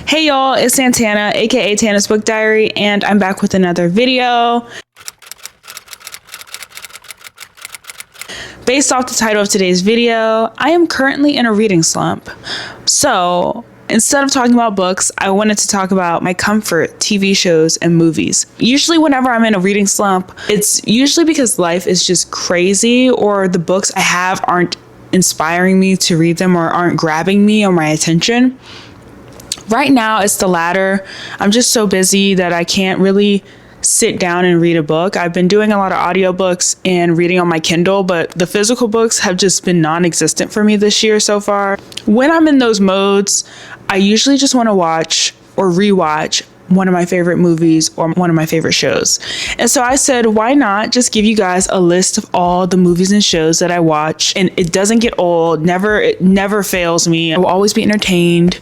Hey y'all, it's Santana, aka Tana's Book Diary, and I'm back with another video. Based off the title of today's video, I am currently in a reading slump. So instead of talking about books, I wanted to talk about my comfort TV shows and movies. Usually whenever I'm in a reading slump, it's usually because life is just crazy or the books I have aren't inspiring me to read them or aren't grabbing me or my attention. Right now, it's the latter. I'm just so busy that I can't really sit down and read a book. I've been doing a lot of audiobooks and reading on my Kindle, but the physical books have just been non-existent for me this year so far. When I'm in those modes, I usually just want to watch or rewatch one of my favorite movies or one of my favorite shows. And so I said, why not just give you guys a list of all the movies and shows that I watch, and it doesn't get old, it never fails me. I will always be entertained.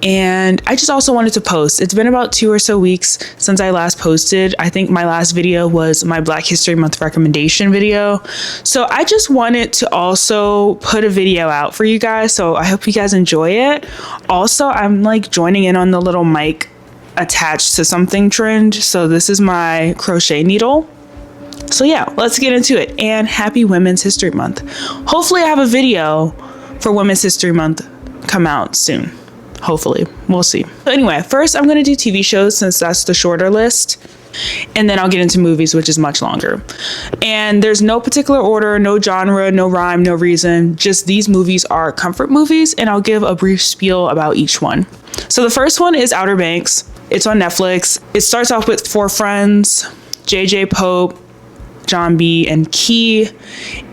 And I just also wanted to post. It's been about 2 or so weeks since I last posted. I think my last video was my Black History Month recommendation video. So I just wanted to also put a video out for you guys. So I hope you guys enjoy it. Also, I'm like joining in on the little mic attached to something trend. So this is my crochet needle. So yeah, let's get into it. And happy Women's History Month. Hopefully I have a video for Women's History Month come out soon. Hopefully, we'll see. So anyway, first I'm going to do TV shows since that's the shorter list. And then I'll get into movies, which is much longer. And there's no particular order, no genre, no rhyme, no reason. Just these movies are comfort movies, and I'll give a brief spiel about each one. So the first one is Outer Banks. It's on Netflix. It starts off with 4 friends, JJ, Pope, John B, and Key,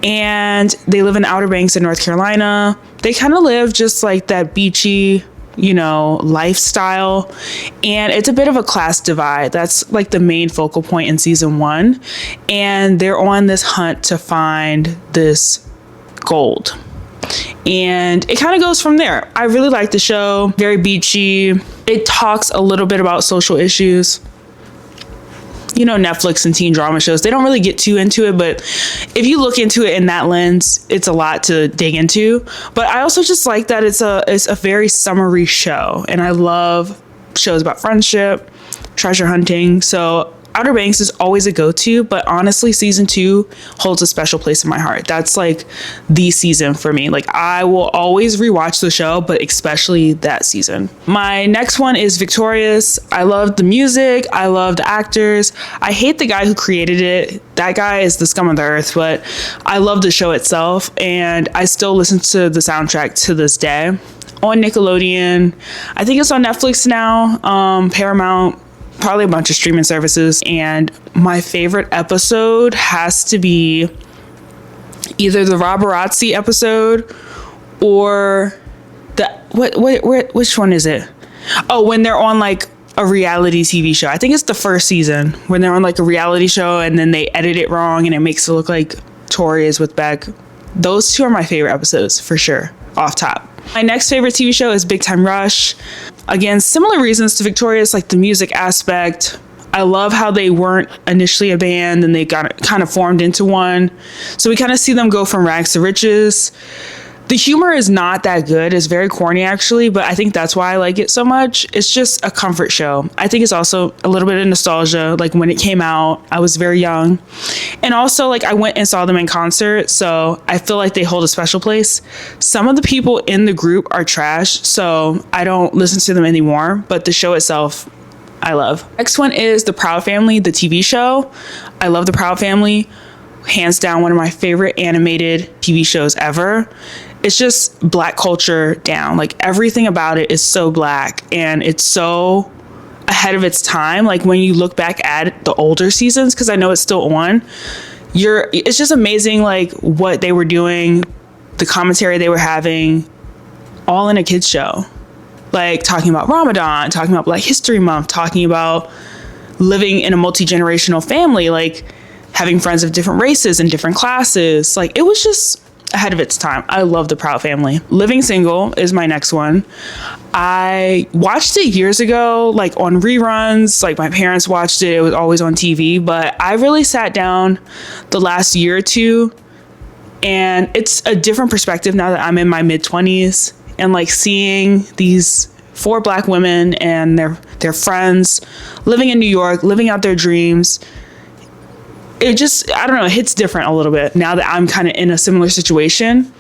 and they live in Outer Banks in North Carolina. They kind of live just like that beachy, lifestyle, and it's a bit of a class divide. That's like the main focal point in season 1, and they're on this hunt to find this gold, and it kind of goes from there. I really like the show. Very beachy. It talks a little bit about social issues. Netflix and teen drama shows, they don't really get too into it, but if you look into it in that lens, it's a lot to dig into. But I also just like that it's a very summery show, and I love shows about friendship, treasure hunting. So Outer Banks is always a go-to, but honestly, season 2 holds a special place in my heart. That's like the season for me. Like, I will always rewatch the show, but especially that season. My next one is Victorious. I love the music. I love the actors. I hate the guy who created it. That guy is the scum of the earth, but I love the show itself, and I still listen to the soundtrack to this day. On Nickelodeon. I think it's on Netflix now, Paramount, probably a bunch of streaming services. And my favorite episode has to be either the Roborazzi episode or which one is it? Oh, when they're on like a reality TV show. I think it's the first season when they're on like a reality show and then they edit it wrong and it makes it look like Tori is with Beck. Those 2 are my favorite episodes for sure, off top. My next favorite TV show is Big Time Rush. Again, similar reasons to Victorious, like the music aspect. I love how they weren't initially a band and they got kind of formed into one. So we kind of see them go from rags to riches. The humor is not that good. It's very corny, actually, but I think that's why I like it so much. It's just a comfort show. I think it's also a little bit of nostalgia. Like, when it came out, I was very young. And also, like, I went and saw them in concert, so I feel like they hold a special place. Some of the people in the group are trash, so I don't listen to them anymore, but the show itself, I love. Next one is The Proud Family, the TV show. I love The Proud Family. Hands down, one of my favorite animated TV shows ever. It's just Black culture down. Like, everything about it is so Black, and it's so ahead of its time. Like, when you look back at the older seasons, because I know it's still on, it's just amazing, like, what they were doing, the commentary they were having, all in a kids show. Like, talking about Ramadan, talking about Black History Month, talking about living in a multi-generational family, like having friends of different races and different classes. Like, it was just ahead of its time. I love The Proud Family. Living Single is my next one. I watched it years ago, like on reruns, like my parents watched it. It was always on TV, but I really sat down the last year or two, and it's a different perspective now that I'm in my mid-20s, and like seeing these 4 black women and their friends living in New York, living out their dreams. It just, I don't know, it hits different a little bit now that I'm kind of in a similar situation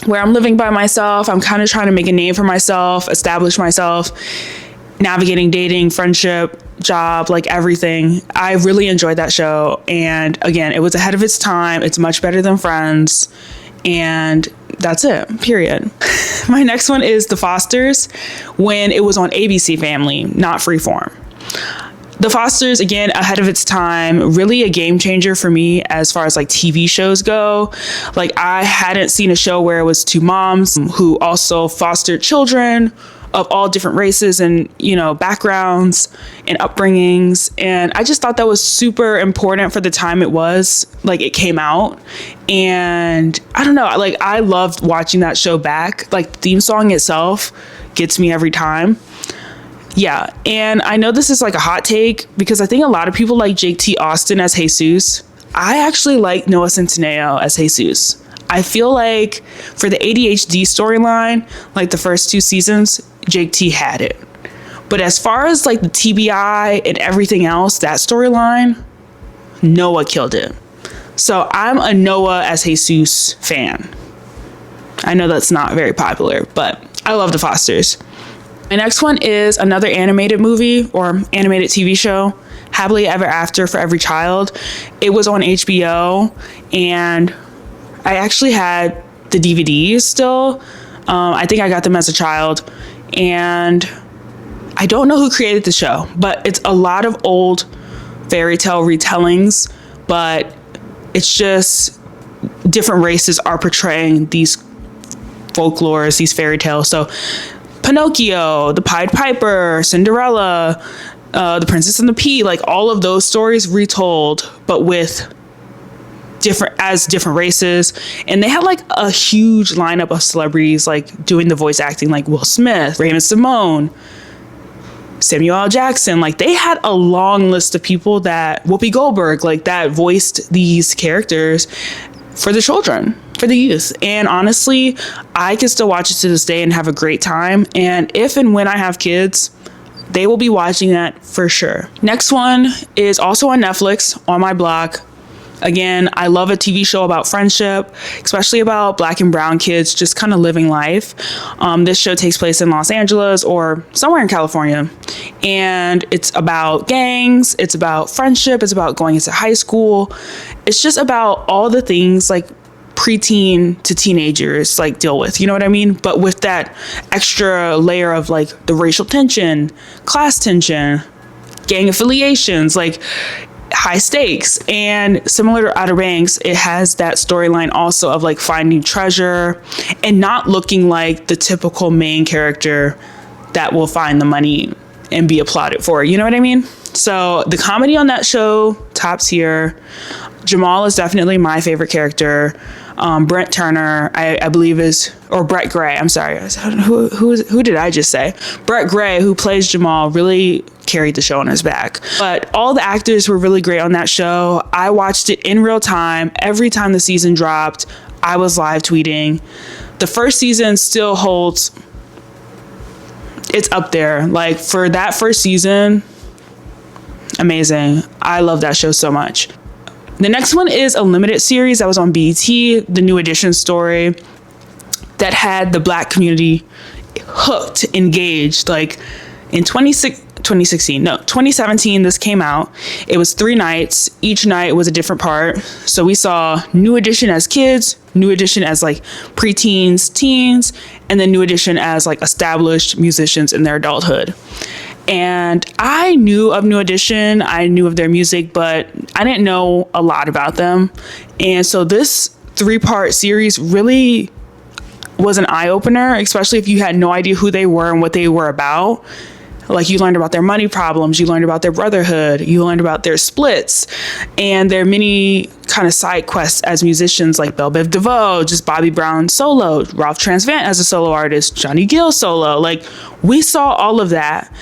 where I'm living by myself. I'm kind of trying to make a name for myself, establish myself, navigating dating, friendship, job, like everything. I really enjoyed that show. And again, it was ahead of its time. It's much better than Friends. And that's it, period. My next one is The Fosters, when it was on ABC Family, not Freeform. The Fosters, again, ahead of its time, really a game changer for me as far as like TV shows go. Like, I hadn't seen a show where it was 2 moms who also fostered children of all different races and, you know, backgrounds and upbringings. And I just thought that was super important for the time it was, like, it came out. And I don't know, like, I loved watching that show back. Like, the theme song itself gets me every time. Yeah. And I know this is like a hot take because I think a lot of people like Jake T. Austin as Jesus. I actually like Noah Centineo as Jesus. I feel like for the ADHD storyline, like the first 2 seasons, Jake T had it. But as far as like the TBI and everything else, that storyline, Noah killed it. So I'm a Noah as Jesus fan. I know that's not very popular, but I love The Fosters. My next one is another animated movie or animated TV show, Happily Ever After for Every Child. It was on HBO, and I actually had the DVDs still. I think I got them as a child, and I don't know who created the show, but it's a lot of old fairy tale retellings, but it's just different races are portraying these folklores, these fairy tales. So Pinocchio, The Pied Piper, Cinderella, The Princess and the Pea, like all of those stories retold, but with different races. And they had like a huge lineup of celebrities like doing the voice acting, like Will Smith, Raymond Simone, Samuel L. Jackson. Like they had a long list of people, that Whoopi Goldberg, like that voiced these characters for the children, for the youth. And honestly, I can still watch it to this day and have a great time. And if and when I have kids, they will be watching that for sure. Next one is also on Netflix, On My Block. Again, I love a TV show about friendship, especially about Black and brown kids just kind of living life. This show takes place in Los Angeles or somewhere in California. And it's about gangs, it's about friendship, it's about going into high school. It's just about all the things like preteen to teenagers like deal with, you know what I mean? But with that extra layer of like the racial tension, class tension, gang affiliations, like high stakes. And similar to Outer Banks, it has that storyline also of like finding treasure and not looking like the typical main character that will find the money and be applauded for, you know what I mean? So the comedy on that show, top tier. Jamal is definitely my favorite character. Brent Turner, I believe or Brett Gray, I'm sorry. Who did I just say? Brett Gray, who plays Jamal, really carried the show on his back. But all the actors were really great on that show. I watched it in real time. Every time the season dropped, I was live tweeting. The first season still holds, it's up there. Like for that first season, amazing. I love that show so much. The next one is a limited series that was on BET, the New Edition story, that had the Black community hooked, engaged. Like in 2017, this came out. It was 3 nights. Each night was a different part. So we saw New Edition as kids, New Edition as like preteens, teens, and then New Edition as like established musicians in their adulthood. And I knew of New Edition, I knew of their music, but I didn't know a lot about them. And so this 3-part series really was an eye-opener, especially if you had no idea who they were and what they were about. Like you learned about their money problems, you learned about their brotherhood, you learned about their splits and their many kind of side quests as musicians, like Belle Biv DeVoe, just Bobby Brown solo, Ralph Transvant as a solo artist, Johnny Gill solo. Like we saw all of that.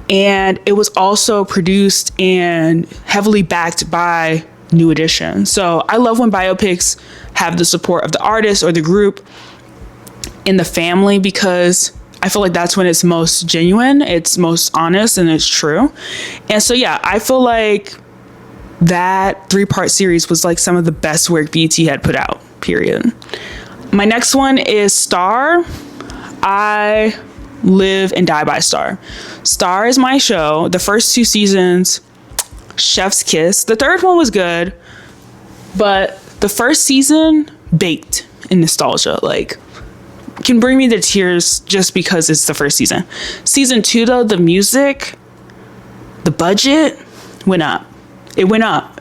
And it was also produced and heavily backed by New Edition. So I love when biopics have the support of the artist or the group in the family, because I feel like that's when it's most genuine, it's most honest, and it's true. And so yeah, I feel like that 3-part series was like some of the best work BT had put out, period. My next one is Star. I live and die by Star. Star is my show. The first 2 seasons, chef's kiss. The third one was good, but the first season baked in nostalgia. Like, can bring me to tears just because it's the first season. Season 2 though, the music, the budget went up. It went up.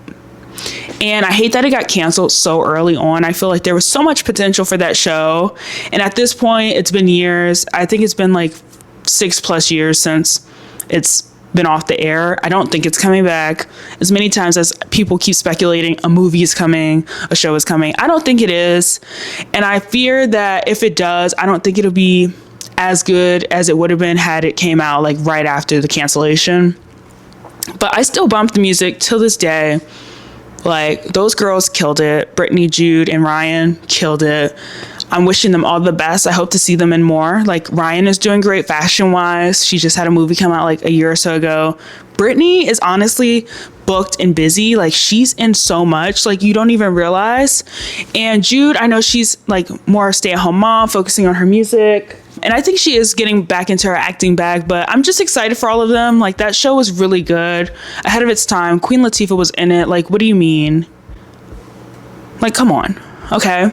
And I hate that it got canceled so early on. I feel like there was so much potential for that show. And at this point, it's been years. I think it's been like 6+ years since it's been off the air. I don't think it's coming back. As many times as people keep speculating a movie is coming, a show is coming, I don't think it is. And I fear that if it does, I don't think it'll be as good as it would have been had it came out like right after the cancellation. But I still bump the music till this day. Like, those girls killed it. Brittany, Jude, and Ryan killed it. I'm wishing them all the best. I hope to see them in more. Like, Ryan is doing great fashion-wise. She just had a movie come out like a year or so ago. Brittany is honestly booked and busy. Like, she's in so much, like, you don't even realize. And Jude, I know she's like more stay-at-home mom, focusing on her music. And I think she is getting back into her acting bag, but I'm just excited for all of them. Like, that show was really good, ahead of its time. Queen Latifah was in it. Like, what do you mean? Like, come on. Okay.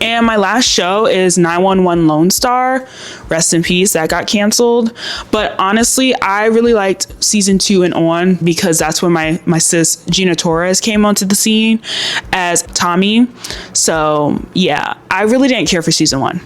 And my last show is 911 Lone Star. Rest in peace. That got canceled. But honestly, I really liked season 2 and on, because that's when my sis Gina Torres came onto the scene as Tommy. So yeah, I really didn't care for season 1.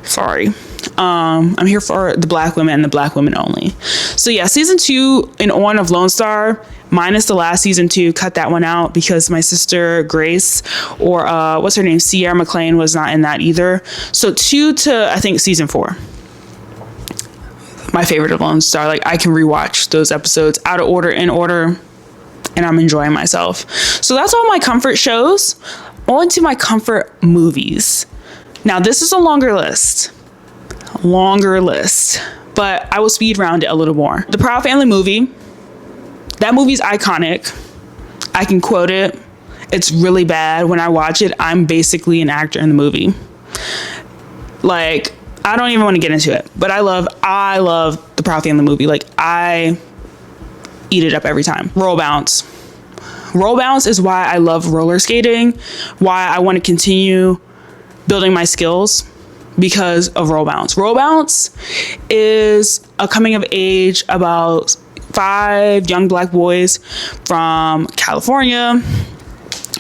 Sorry. I'm here for the Black women and the Black women only. So yeah, season 2 and on of Lone Star, minus the last season 2, cut that one out because my sister Grace, or what's her name, Sierra McLean, was not in that either. So 2 to I think season 4, my favorite of Lone Star. Like, I can rewatch those episodes out of order, in order, and I'm enjoying myself. So that's all my comfort shows. On to my comfort movies. Now, this is a longer list, but I will speed round it a little more. The Proud Family movie. That movie's iconic. I can quote it. It's really bad. When I watch it, I'm basically an actor in the movie. Like, I don't even want to get into it, but I love the Proud Family movie. Like, I eat it up every time. Roll bounce. Roll bounce is why I love roller skating, why I want to continue building my skills, because of roll bounce. Roll bounce is a coming of age about 5 young Black boys from California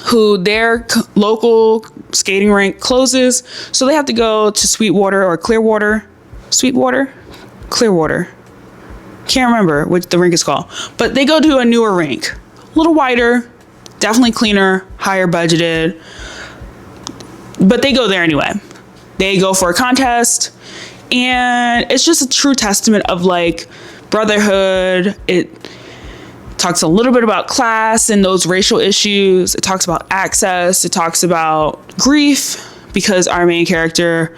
who their local skating rink closes, so they have to go to Sweetwater or Clearwater. Clearwater. Can't remember what the rink is called, but they go to a newer rink, a little wider, definitely cleaner, higher budgeted, but they go there anyway. They go for a contest, and it's just a true testament of like brotherhood. It talks a little bit about class and those racial issues. It talks about access. It talks about grief, because our main character,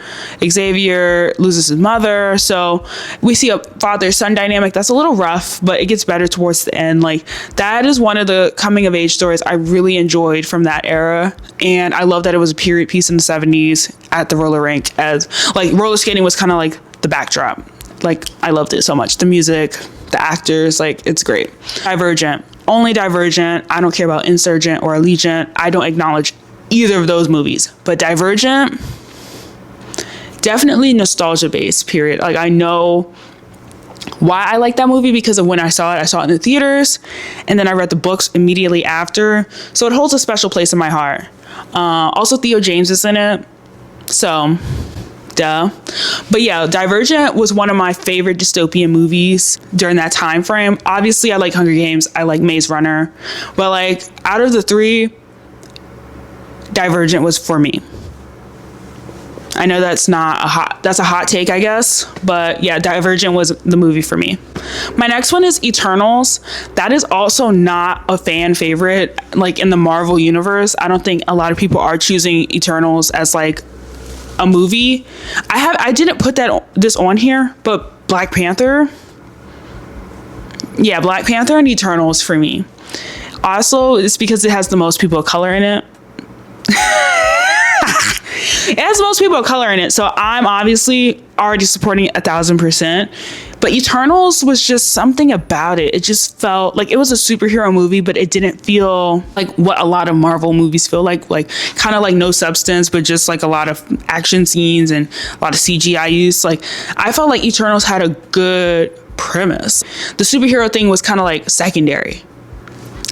Xavier, loses his mother. So we see a father-son dynamic that's a little rough, but it gets better towards the end. Like, that is one of the coming of age stories I really enjoyed from that era. And I love that it was a period piece in the 70s at the roller rink, as like roller skating was kind of like the backdrop. Like, I loved it so much. The music, the actors, like, it's great. Divergent. Only Divergent. I don't care about Insurgent or Allegiant. I don't acknowledge either of those movies, but Divergent, definitely nostalgia based, period. Like, I know why I like that movie, because of when I saw it in the theaters, and then I read the books immediately after, so it holds a special place in my heart. Also, Theo James is in it, so duh. But yeah, Divergent was one of my favorite dystopian movies during that time frame. Obviously, I like Hunger Games, I like Maze Runner, but like, out of the 3, Divergent was for me. I know that's a hot take, I guess, but yeah, Divergent was the movie for me. My next one is Eternals. That is also not a fan favorite, like in the Marvel universe. I don't think a lot of people are choosing Eternals as like a movie. I didn't put this on here, but Black Panther. Yeah, Black Panther and Eternals for me. Also, it's because it has the most people of color in it. It has the most people of color in it, so I'm obviously already supporting it 1000%. But Eternals was just something about it. It just felt like it was a superhero movie, but it didn't feel like what a lot of Marvel movies feel like kind of like no substance, but just like a lot of action scenes and a lot of CGI use. Like, I felt like Eternals had a good premise. The superhero thing was kind of like secondary.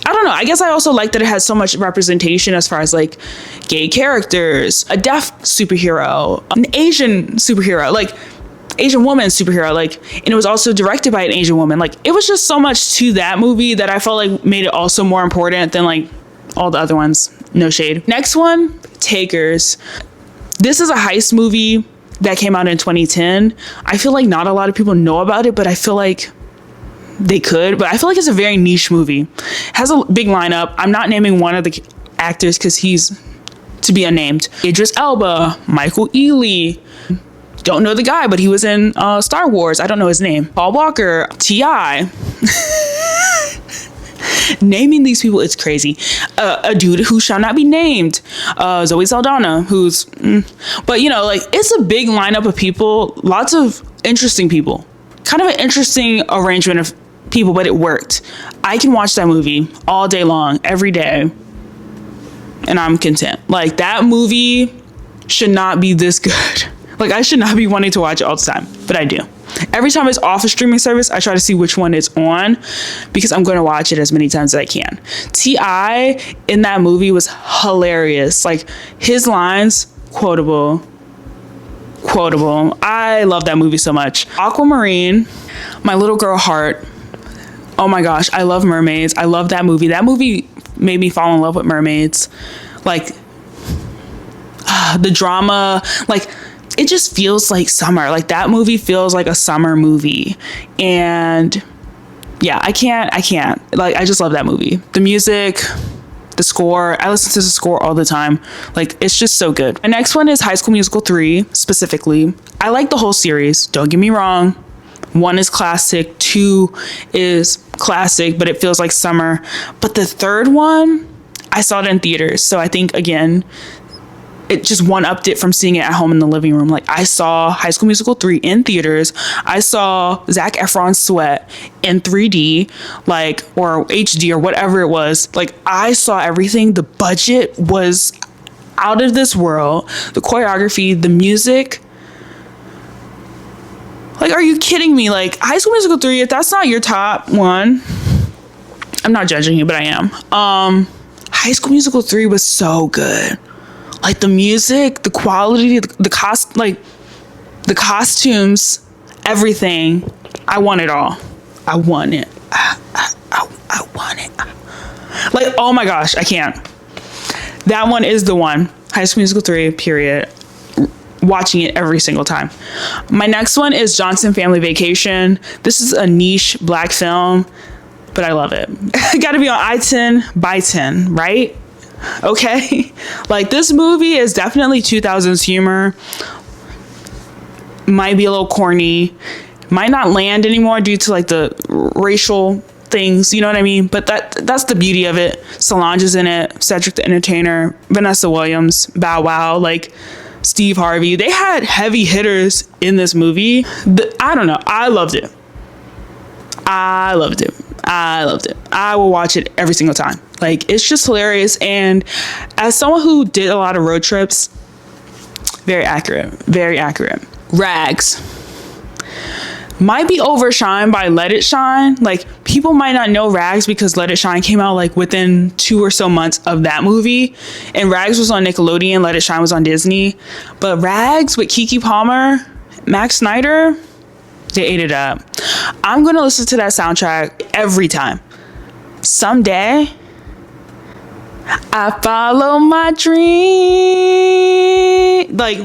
I don't know. I guess I also like that it has so much representation as far as like gay characters, a deaf superhero, an Asian superhero, like Asian woman superhero, like, and it was also directed by an Asian woman. Like, it was just so much to that movie that I felt like made it also more important than like all the other ones. No shade. Next one, Takers. This is a heist movie that came out in 2010. I feel like not a lot of people know about it, but I feel like they could. But I feel like it's a very niche movie. It has a big lineup. I'm not naming one of the actors because he's to be unnamed. Idris Elba, Michael Ealy. Don't know the guy, but he was in Star Wars. I don't know his name. Paul Walker, T.I. Naming these people is crazy. A dude who shall not be named. Zoe Saldana, who's... But, you know, like, it's a big lineup of people. Lots of interesting people. Kind of an interesting arrangement of people, but it worked. I can watch that movie all day long, every day, and I'm content. Like, that movie should not be this good. Like, I should not be wanting to watch it all the time, but I do. Every time it's off a streaming service, I try to see which one it's on because I'm going to watch it as many times as I can. T.I. in that movie was hilarious. Like, his lines, quotable. I love that movie so much. Aquamarine, my little girl heart. Oh my gosh, I love mermaids. I love that movie. That movie made me fall in love with mermaids. Like, the drama, like, it just feels like summer. Like, that movie feels like a summer movie. And yeah, I can't. Like, I just love that movie. The music, the score. I listen to the score all the time. Like, it's just so good. My next one is High School Musical 3, specifically. I like the whole series. Don't get me wrong. 1 is classic. 2 is classic, but it feels like summer. But the third one, I saw it in theaters. So I think, again, it just one-upped it from seeing it at home in the living room. Like, I saw High School Musical 3 in theaters. I saw Zac Efron's sweat in 3D, like, or HD or whatever it was. Like, I saw everything. The budget was out of this world. The choreography, the music. Like, are you kidding me? Like, High School Musical 3, if that's not your top one, I'm not judging you, but I am. High School Musical 3 was so good. Like, the music, the quality, the costumes, everything. I want it all. I want it. I want it. Like, oh my gosh, I can't. That one is the one. High School Musical 3, period. Watching it every single time. My next one is Johnson Family Vacation. This is a niche Black film, but I love it. Gotta be on I-10 by 10, right? Okay. Like, this movie is definitely 2000s humor. Might be a little corny. Might not land anymore due to like the racial things, you know what I mean? But that's the beauty of it. Solange is in it, Cedric the Entertainer, Vanessa Williams, Bow Wow, like Steve Harvey. They had heavy hitters in this movie. I don't know. I loved it. I will watch it every single time. Like, it's just hilarious. And as someone who did a lot of road trips, very accurate. Rags might be overshined by Let It Shine. Like, people might not know Rags because Let It Shine came out like within 2 or so months of that movie, and Rags was on Nickelodeon, Let It Shine was on Disney. But Rags with Keke Palmer, Max Snyder, they ate it up. I'm gonna listen to that soundtrack every time. Someday I follow my dream. Like,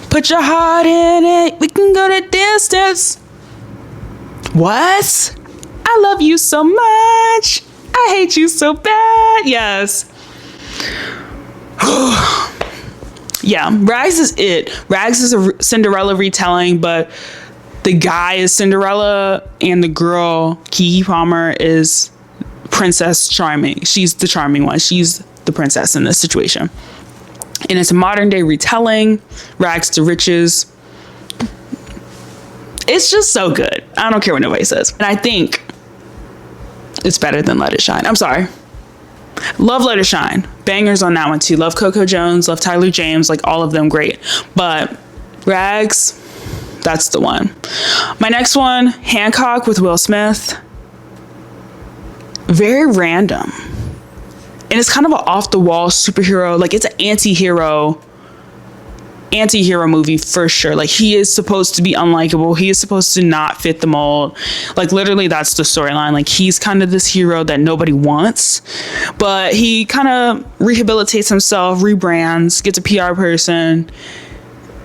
put your heart in it. We can go the distance. What? I love you so much. I hate you so bad. Yes. Yeah, Rags is it. Rags is a Cinderella retelling, but the guy is Cinderella and the girl, Keke Palmer, is Princess Charming. She's the charming one. She's the princess in this situation. And it's a modern day retelling, rags to riches. It's just so good. I don't care what nobody says. And I think it's better than Let It Shine. I'm sorry. Love Let It Shine. Bangers on that one too. Love Coco Jones, love Tyler James, like all of them great. But Rags, that's the one. My next one, Hancock with Will Smith. Very random. And it's kind of an off the wall superhero. Like it's an anti-hero movie for sure. Like he is supposed to be unlikable. He is supposed to not fit the mold. Like literally that's the storyline. Like he's kind of this hero that nobody wants, but he kind of rehabilitates himself, rebrands, gets a PR person.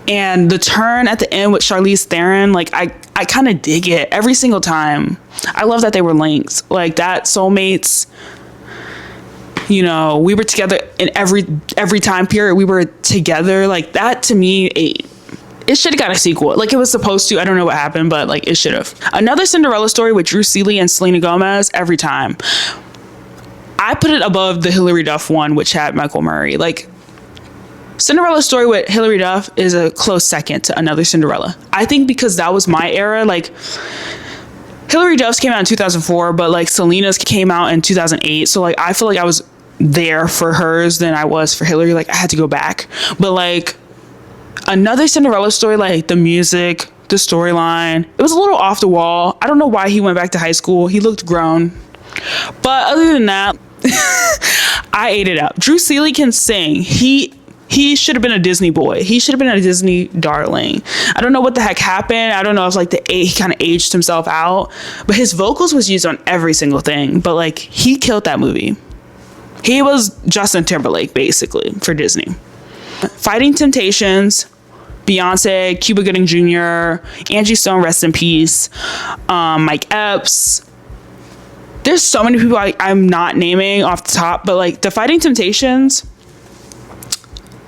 And the turn at the end with Charlize Theron, like I kind of dig it every single time. I love that they were linked. Like that soulmates, you know, we were together in every time period we were together. Like that to me, it should have got a sequel. Like it was supposed to. I don't know what happened, but like it should have. Another Cinderella story with Drew Seeley and Selena Gomez every time. I put it above the Hilary Duff one, which had Michael Murray. Like Cinderella story with Hilary Duff is a close second to Another Cinderella. I think because that was my era. Like Hilary Duff's came out in 2004, but like Selena's came out in 2008. So like I feel like I was there for hers than I was for Hilary. Like I had to go back. But like Another Cinderella story, like the music, the storyline, it was a little off the wall. I don't know why he went back to high school. He looked grown. But other than that, I ate it up. Drew Seeley can sing. He should have been a Disney boy. He should have been a Disney darling. I don't know what the heck happened. I don't know if like he kind of aged himself out, but his vocals was used on every single thing. But like he killed that movie. He was Justin Timberlake basically for Disney. Fighting Temptations, Beyonce, Cuba Gooding Jr., Angie Stone, rest in peace, Mike Epps. There's so many people I'm not naming off the top, but like the Fighting Temptations,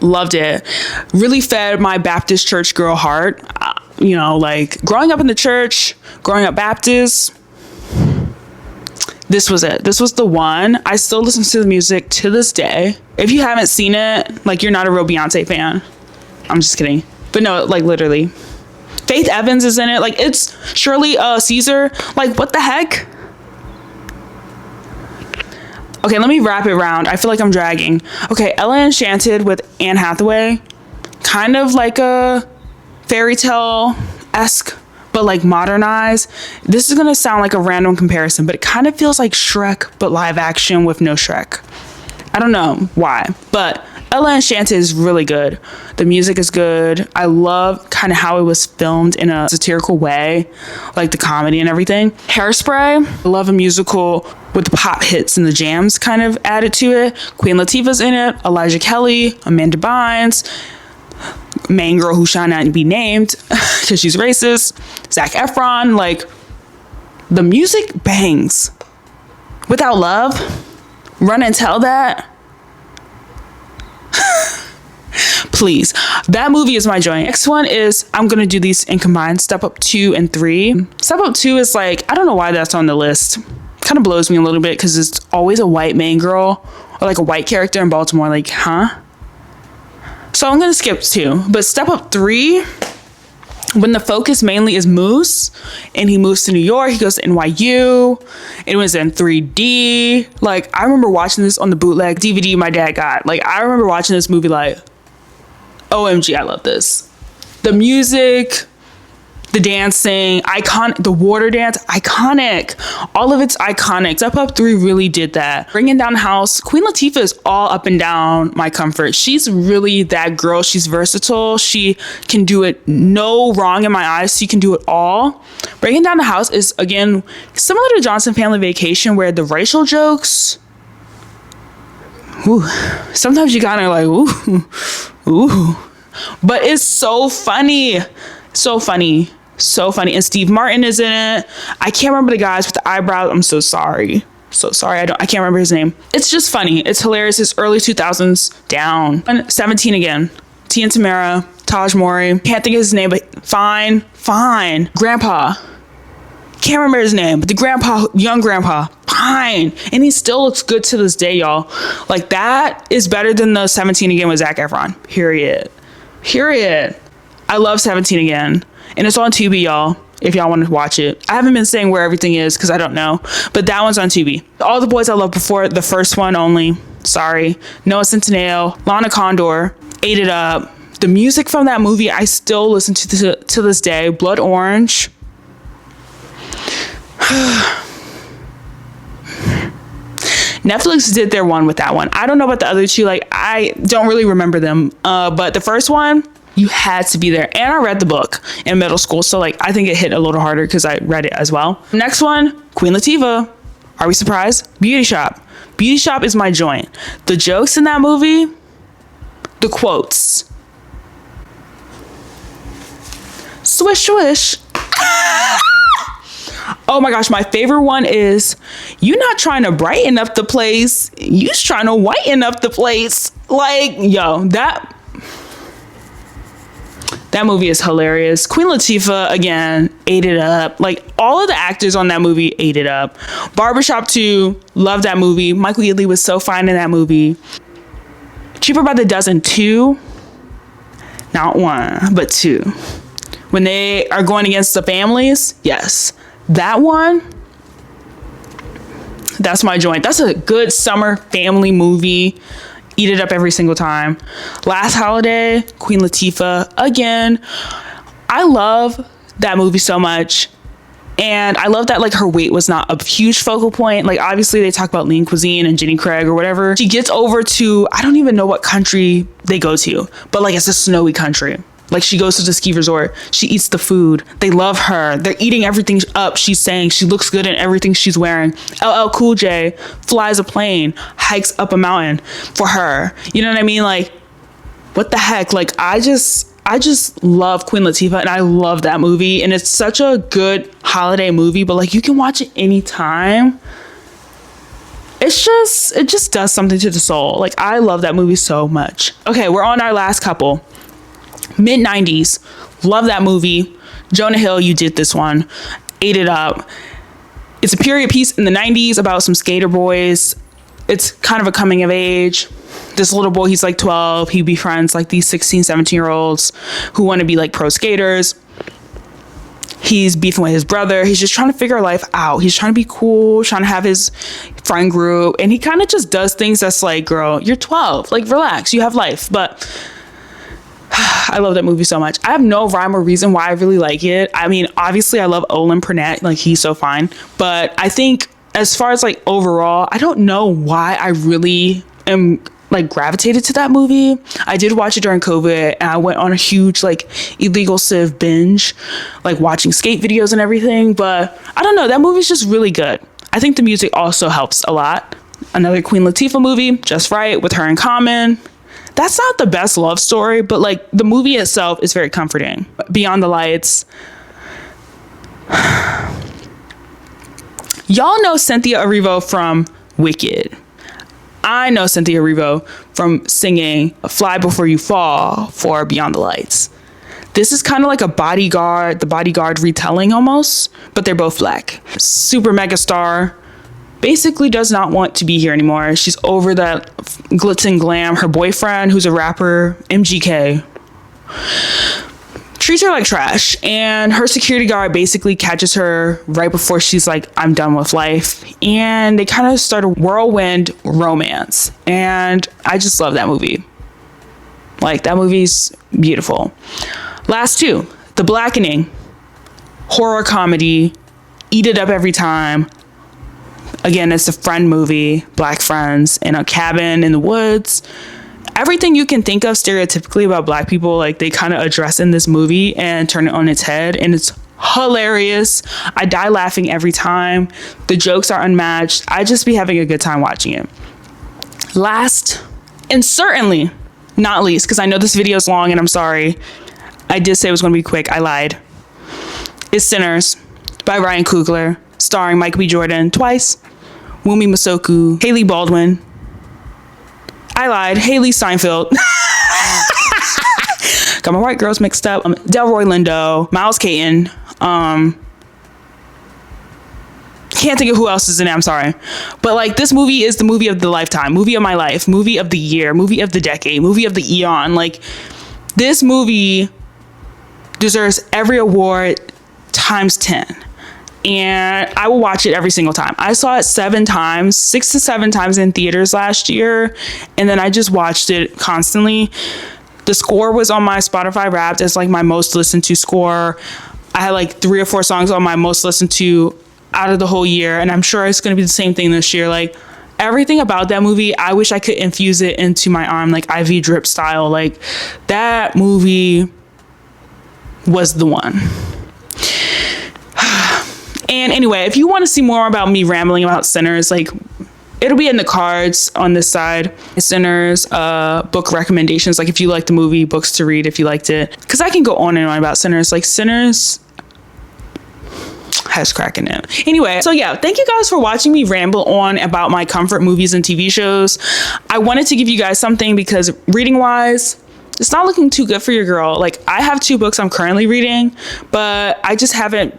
loved it. Really fed my Baptist church girl heart. You know, like growing up in the church, growing up Baptist, this was it. This was the one. I still listen to the music to this day. If you haven't seen it, like you're not a real Beyonce fan. I'm just kidding. But no, like literally. Faith Evans is in it. Like it's Shirley Caesar. Like what the heck? Okay, let me wrap it around. I feel like I'm dragging. Okay, Ella Enchanted with Anne Hathaway. Kind of like a fairy tale-esque, but like modernized. This is gonna sound like a random comparison, but it kind of feels like Shrek, but live action with no Shrek. I don't know why, but Ella Enchanted is really good. The music is good. I love kind of how it was filmed in a satirical way, like the comedy and everything. Hairspray, I love a musical with the pop hits and the jams kind of added to it. Queen Latifah's in it, Elijah Kelly, Amanda Bynes, main girl who shall not be named because she's racist, Zac Efron. Like the music bangs. Without Love, Run and Tell That. Please, that movie is my joint. Next one is, I'm gonna do these in combined, Step Up 2 and 3. Step Up 2 is like, I don't know why that's on the list. Kind of blows me a little bit because it's always a white main girl or like a white character in Baltimore. Like, huh? So I'm gonna skip 2. But Step Up 3, when the focus mainly is Moose and he moves to New York, he goes to NYU. It was in 3D. Like, I remember watching this on the bootleg DVD my dad got. Like, I remember watching this movie like, OMG, I love this. The music, the dancing, the water dance, iconic. All of it's iconic. Step Up 3 really did that. Bringing Down the House, Queen Latifah is all up and down my comfort. She's really that girl. She's versatile. She can do it no wrong in my eyes. She can do it all. Bringing Down the House is, again, similar to Johnson Family Vacation, where the racial jokes, ooh, sometimes you kind of like, ooh. But it's so funny. So funny. So funny. And Steve Martin is in it. I can't remember the guys with the eyebrows. I'm so sorry. So sorry. I can't remember his name. It's just funny. It's hilarious. It's early 2000s down. 17 again. T and Tamara, Taj Mori. Can't think of his name, but fine. Grandpa. Can't remember his name, but the grandpa, young grandpa, fine. And he still looks good to this day, y'all. Like, that is better than the 17 Again with Zac Efron. Period. I love 17 Again. And it's on Tubi, y'all, if y'all want to watch it. I haven't been saying where everything is because I don't know, but that one's on Tubi. All the Boys I Loved Before, the first one only. Sorry. Noah Centineo, Lana Condor, Ate It Up. The music from that movie, I still listen to this day. Blood Orange. Netflix did their one with that one. I don't know about the other two. Like, I don't really remember them. But the first one, you had to be there. And I read the book in middle school. So, like, I think it hit a little harder because I read it as well. Next one, Queen Latifah. Are we surprised? Beauty Shop. Beauty Shop is my joint. The jokes in that movie, the quotes. Swish, swish. Oh my gosh, my favorite one is, you not trying to brighten up the place, you just trying to whiten up the place. Like, yo, that movie is hilarious. Queen Latifah, again, ate it up. Like, all of the actors on that movie ate it up. Barbershop 2, love that movie. Michael Ealy was so fine in that movie. Cheaper by the Dozen 2, not 1, but 2. When they are going against the families, yes. That one, that's my joint. That's a good summer family movie. Eat it up every single time. Last Holiday, Queen Latifah. Again, I love that movie so much. And I love that, like, her weight was not a huge focal point. Like, obviously they talk about lean cuisine and Jenny Craig or whatever. She gets over to, I don't even know what country they go to, but like, it's a snowy country. Like, she goes to the ski resort. She eats the food. They love her. They're eating everything up. She's saying she looks good in everything she's wearing. LL Cool J flies a plane, hikes up a mountain for her. You know what I mean? Like, what the heck? Like, I just love Queen Latifah, and I love that movie. And it's such a good holiday movie, but like, you can watch it anytime. It just does something to the soul. Like, I love that movie so much. Okay, we're on our last couple. Mid-90s, love that movie. Jonah Hill, you did this one. Ate it up. It's a period piece in the 90s about some skater boys. It's kind of a coming of age. This little boy, he's like 12. He befriends like these 16, 17-year-olds who want to be like pro skaters. He's beefing with his brother. He's just trying to figure life out. He's trying to be cool, trying to have his friend group. And he kind of just does things that's like, girl, you're 12. Like, relax. You have life. But I love that movie so much. I have no rhyme or reason why I really like it. I mean, obviously I love Olin Purnett. Like, he's so fine. But I think as far as like overall, I don't know why I really am like gravitated to that movie. I did watch it during COVID, and I went on a huge like illegal civ binge, like watching skate videos and everything. But I don't know, that movie's just really good. I think the music also helps a lot. Another Queen Latifah movie, Just Right, with her in Common. That's not the best love story, but like, the movie itself is very comforting. Beyond the Lights. Y'all know Cynthia Erivo from Wicked. I know Cynthia Erivo from singing Fly Before You Fall for Beyond the Lights. This is kind of like the Bodyguard retelling almost, but they're both black. Super mega star. Basically does not want to be here anymore. She's over that glitz and glam. Her boyfriend, who's a rapper, MGK, treats her like trash. And her security guard basically catches her right before she's like, I'm done with life. And they kind of start a whirlwind romance. And I just love that movie. Like, that movie's beautiful. Last two, The Blackening. Horror comedy. Eat it up every time. Again, it's a friend movie, black friends in a cabin in the woods. Everything you can think of stereotypically about black people, like, they kind of address in this movie and turn it on its head, and it's hilarious. I die laughing every time. The jokes are unmatched. I just be having a good time watching it. Last, and certainly not least, because I know this video is long and I'm sorry. I did say it was going to be quick. I lied. Is Sinners by Ryan Coogler, starring Michael B. Jordan twice, Wumi Masoku, Haley Baldwin. I lied. Haley Steinfeld. got my white girls mixed up. Delroy Lindo, Miles Caton, can't think of who else is in it, I'm sorry. But like, this movie is the movie of the lifetime, movie of my life, movie of the year, movie of the decade, movie of the eon. Like, this movie deserves every award times 10. And I will watch it every single time. I saw it 7 times, 6 to 7 times in theaters last year. And then I just watched it constantly. The score was on my Spotify Wrapped as like my most listened to score. I had like 3 or 4 songs on my most listened to out of the whole year. And I'm sure it's going to be the same thing this year. Like, everything about that movie, I wish I could infuse it into my arm, like IV drip style. Like, that movie was the one. And anyway, if you want to see more about me rambling about Sinners, like, it'll be in the cards on this side. Sinners, book recommendations. Like, if you like the movie, books to read if you liked it. Because I can go on and on about Sinners. Like, Sinners has crack in it. Anyway, so yeah, thank you guys for watching me ramble on about my comfort movies and TV shows. I wanted to give you guys something because reading wise, it's not looking too good for your girl. Like, I have 2 books I'm currently reading, but I just haven't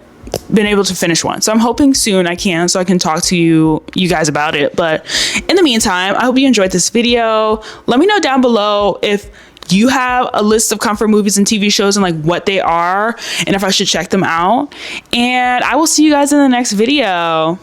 been able to finish one. So I'm hoping soon I can, so I can talk to you guys about it. But in the meantime, I hope you enjoyed this video. Let me know down below if you have a list of comfort movies and TV shows and like what they are and if I should check them out. And I will see you guys in the next video.